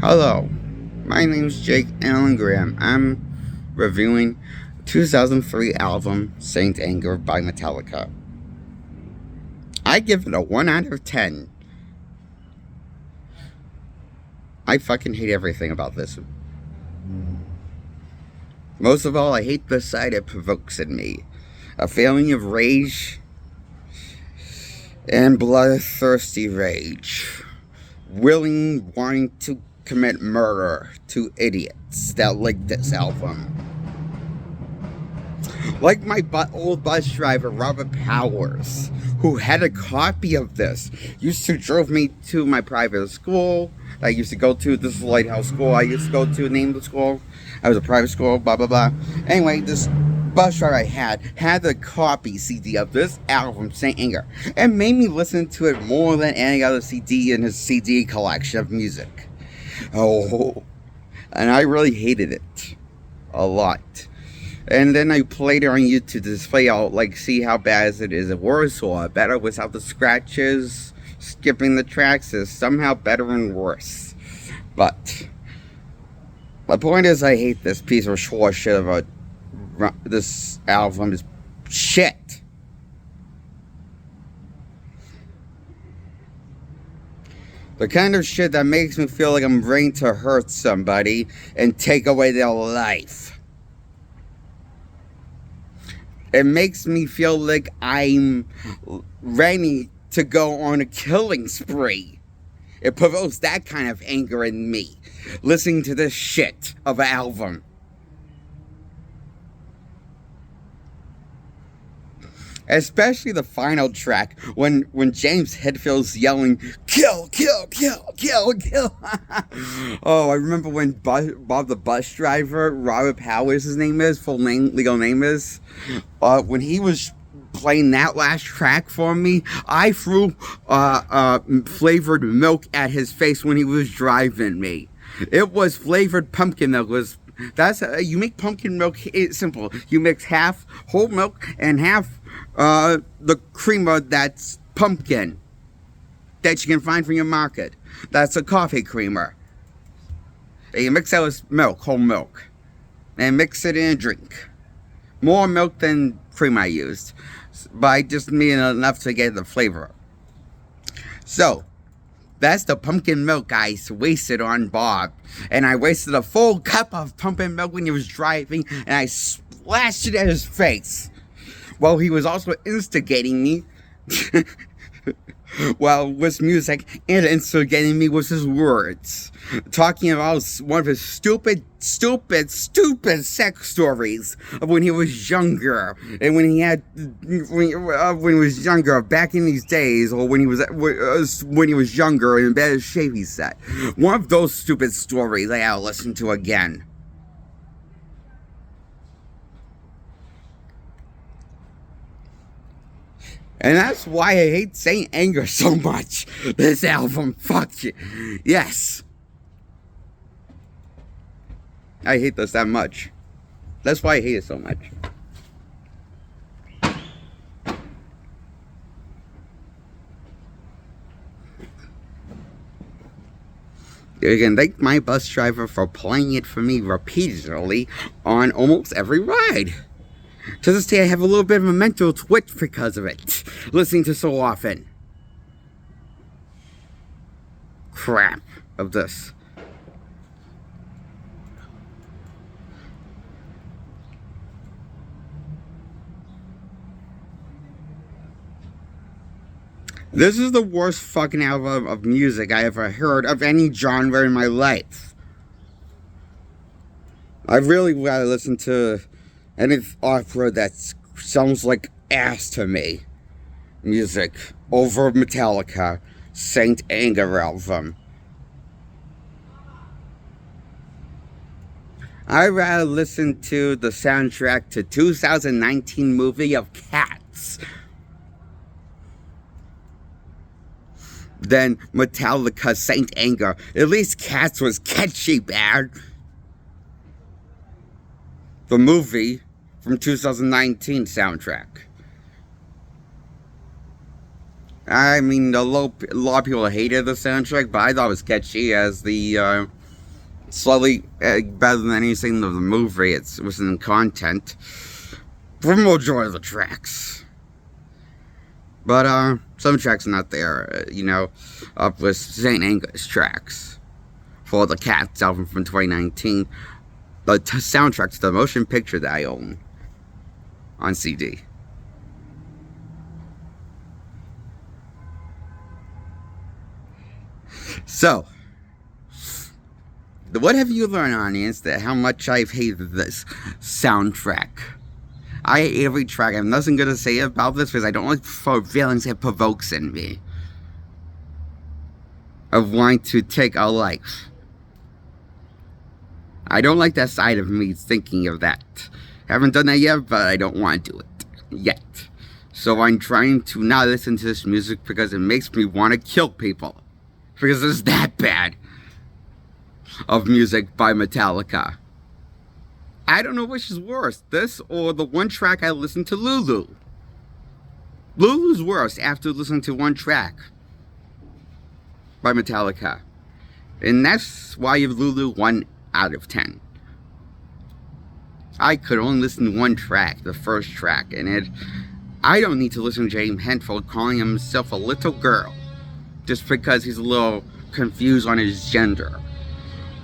Hello, my name's Jake Allen Graham. I'm reviewing 2003 album Saint Anger by Metallica. I give it a 1 out of 10. I fucking hate everything about this. Most of all, I hate the side it provokes in me. A feeling of rage and bloodthirsty rage. Wanting to commit murder to idiots that like this album. Like my old bus driver, Robert Powers, who had a copy of this, used to drive me to my private school I used to go to. This is Lighthouse School I used to go to, name the school. I was a private school, blah, blah, blah. Anyway, this bus driver I had the copy CD of this album, Saint Anger, and made me listen to it more than any other CD in his CD collection of music. Oh, and I really hated it a lot. And then I played it on YouTube to display out, see how bad it is. Worse or better without the scratches. Skipping the tracks is somehow better and worse. But my point is, I hate this piece of shit of this album is shit. The kind of shit that makes me feel like I'm ready to hurt somebody and take away their life. It makes me feel like I'm ready to go on a killing spree. It provokes that kind of anger in me, listening to this shit of an album. Especially the final track, when James Hetfield's yelling, kill, kill, kill, kill, kill. Oh, I remember when Bob the bus driver, Robert Powers, his name is, legal name is, when he was playing that last track for me, I threw flavored milk at his face when he was driving me. It was flavored pumpkin milk. You make pumpkin milk, it's simple. You mix half whole milk and half the creamer that's pumpkin that you can find from your market. That's a coffee creamer. And you mix that with milk, whole milk, and mix it in a drink. More milk than cream I used, but I just made enough to get the flavor. So that's the pumpkin milk I wasted on Bob. And I wasted a full cup of pumpkin milk when he was driving, and I splashed it at his face. While he was also instigating me with music, and instigating me with his words. Talking about one of his stupid sex stories of when he was younger, and when he was younger back in these days, or when he was younger and in better shape, he said. One of those stupid stories I gotta listen to again. And that's why I hate Saint Anger so much. This album, fuck you. Yes. I hate this that much. That's why I hate it so much. You can thank my bus driver for playing it for me repeatedly on almost every ride. To this day, I have a little bit of a mental twitch because of it, listening to so often. Crap of this. This is the worst fucking album of music I ever heard of any genre in my life. I really rather listen to any opera that sounds like ass to me music over Metallica Saint Anger album. I'd rather listen to the soundtrack to 2019 movie of Cats than Metallica Saint Anger. At least Cats was catchy bad. The movie from 2019 soundtrack. I mean, a lot of people hated the soundtrack, but I thought it was catchy as the Slightly better than anything of the movie. It was in content for majority of the tracks. But some tracks are not there, up with St. Anger's tracks for the Cats album from 2019. The soundtrack to the motion picture that I own on CD. So, what have you learned, audience, that how much I've hated this soundtrack? I hate every track. I have nothing good to say about this because I don't like feelings it provokes in me of wanting to take a life. I don't like that side of me thinking of that. Haven't done that yet, but I don't want to do it yet. So I'm trying to not listen to this music because it makes me want to kill people. Because it's that bad of music by Metallica. I don't know which is worse, this or the one track I listened to Lulu. Lulu's worse after listening to one track by Metallica. And that's why you have Lulu 1 out of 10. I could only listen to one track, the first track, and I don't need to listen to James Hetfield calling himself a little girl just because he's a little confused on his gender,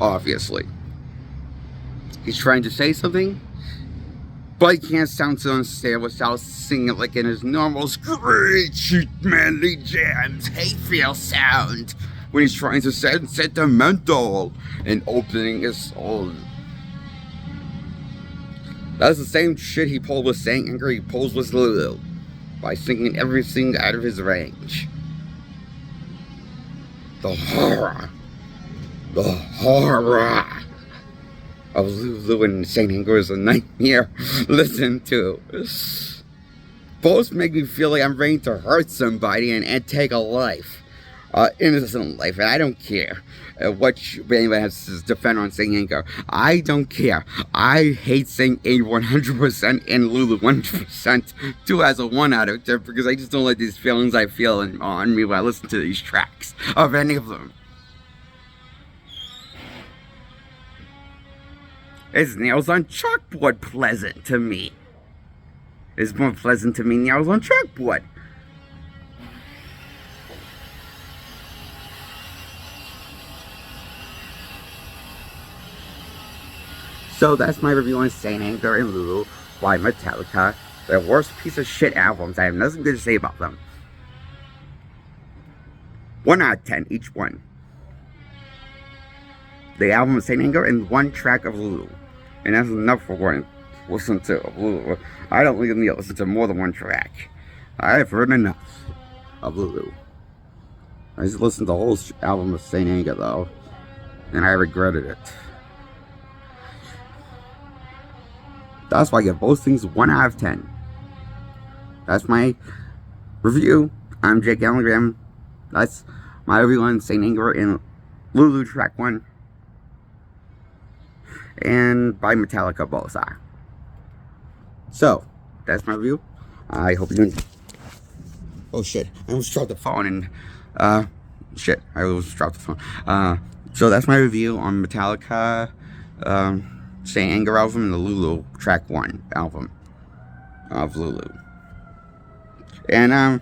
obviously. He's trying to say something, but he can't sound so unstable without singing it like in his normal screechy, manly James Hetfield sound when he's trying to sound sentimental and opening his soul. That's the same shit he pulled with St. Anger he pulls with Lulu by singing everything out of his range. The horror of Lulu and St. Anger is a nightmare listen to. Both make me feel like I'm ready to hurt somebody and take a life. Innocent life, and I don't care what anyone has to defend on St. Anger. I don't care. I hate St. Anger 100% and Lulu 100%, too, as a 1 out of 10, because I just don't like these feelings I feel on me when I listen to these tracks, of any of them. Is nails on chalkboard pleasant to me? It's more pleasant to me nails on chalkboard. So that's my review on St. Anger and Lulu by Metallica. Their worst piece of shit albums. I have nothing good to say about them. 1 out of 10, each one. The album of St. Anger and 1 track of Lulu. And that's enough for one to listen to Lulu. I don't really need to listen to more than 1 track. I have heard enough of Lulu. I just listened to the whole album of St. Anger though, and I regretted it. That's why I give both things 1 out of 10. That's my review. I'm Jake Allengram. That's my review on St. Anger and Lulu-Track 1. And by Metallica both are. So, that's my review. I hope you enjoy. Oh shit, I almost dropped the phone and, shit, I almost dropped the phone. So that's my review on Metallica, St. Anger album and the Lulu-Track 1 album of Lulu. And,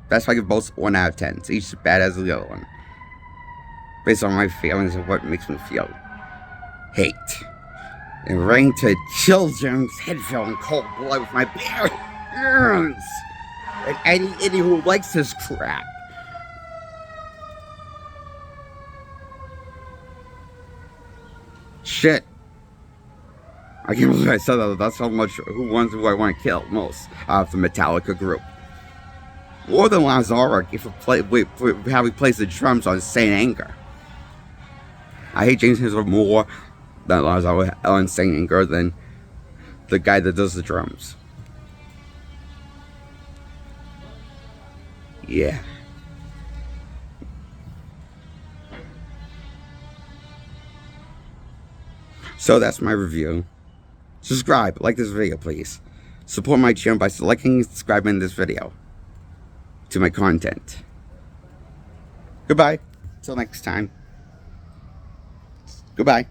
that's why I give both 1 out of 10. It's each as bad as the other one. Based on my feelings and what makes me feel hate. And ready to kill James Hetfield in cold blood with my bare hands. And any idiot who likes this crap. Shit. I can't believe I said that. That's how much who I want to kill most out of the Metallica group. More than Lazarek if how he plays the drums on St. Anger. I hate James Hetfield more than Lazarek on St. Anger than the guy that does the drums. Yeah. So that's my review. Subscribe, like this video please. Support my channel by liking and subscribing this video to my content. Goodbye. Till next time. Goodbye.